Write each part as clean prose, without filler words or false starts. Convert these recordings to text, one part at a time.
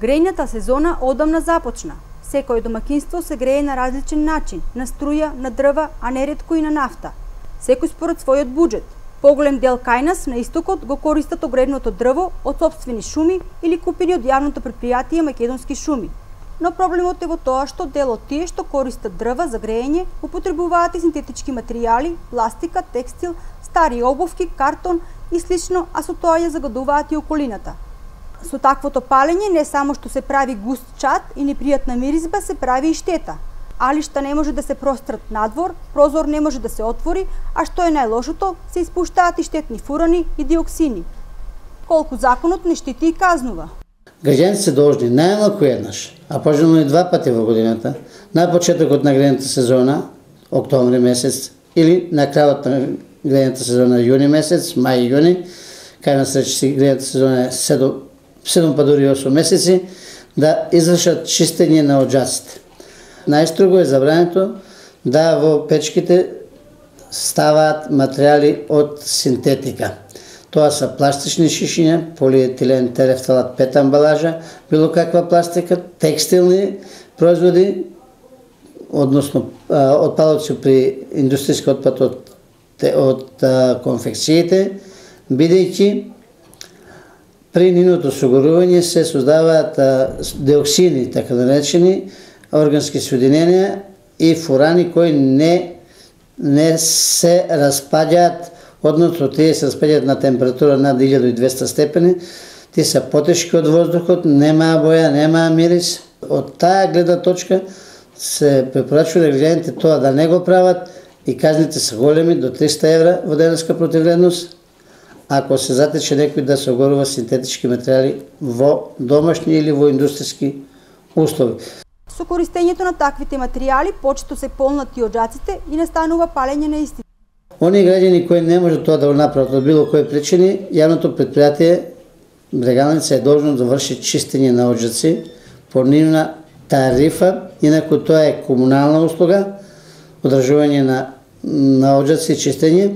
Грејната сезона одамна започна. Секој домакинство се грее на различен начин, на струја, на дрва, а неретко и на нафта. Секој според својот буџет. Поголем дел кај нас на истокот го користат огревното дрво од сопствени шуми или купени од јавното претпријатие Македонски шуми. Но проблемот е во тоа што дел од тие што користат дрва за грејење употребуваат и синтетички материјали, пластика, текстил, стари обувки, картон и слично, а со тоа ја загадуваат и околината. Со таквото палење не само што се прави густ чад и непријатна миризба, се прави и штета. Алишта не може да се прострат надвор, прозор не може да се отвори, а што е најлошото, се испуштаат и штетни фурани и диоксини. Колку законот не штити и казнува. Граѓаните се должни најмалку еднаш, а пожелно и 2 пати во годината, на почетокот на грејната сезона, октомври месец, или на крајот на грејната сезона, јуни месец, мај и јуни, кај нас рече грејната сезона е 7 па дури 8 месеци, да извршат чистење на оџаците. Најстрого е забрането да во печките ставаат материјали од синтетика. Тоа се пластични шишиња, полиетилен, терефталат, пет амбалажа, било каква пластика, текстилни производи, односно отпадоци при индустријски отпад од конфекциите, бидејќи при нивното согорување се создаваат диоксини, така наречени, органски соединенија и фурани кои не се распаѓаат, односно тие се распаѓаат на температура над 1200 степени, тие се потешки од воздухот, немаа боја, немаа мирис. Од таа гледна точка се препорачува граѓаните тоа да не го прават и казните се големи, до 300 евра во денеска противвредност, ако се затече некој да се огорува синтетички материјали во домашни или во индустријски услови. Со користењето на таквите материјали почесто се полнат и оџаците и настанува палење на истите. Оние граѓани кои не можат тоа да го направат од било кои причини, јавното претпријатие Брегалница е должно да врши чистење на оџаци по нивна тарифа, инаку тоа е комунална услуга, одржување на оџаци и чистење.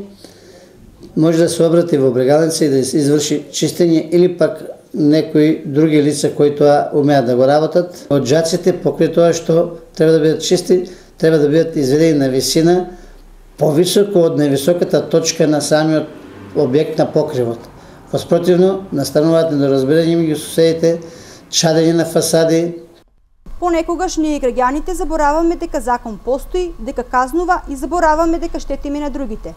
Може да се обрати во Брегалница и да изврши чистење или пак некои други лица кои тоа умеат да го работат. Оџаците, покрај тоа што треба да бидат чисти, треба да бидат изведени на висина повисоко од највисоката точка на самиот објект на покривот. Воспротивно, настануваат недоразбирање меѓу соседите, чадење на фасади. Понекогаш ние граѓаните забораваме дека закон постои, дека казнува и забораваме дека штетиме на другите.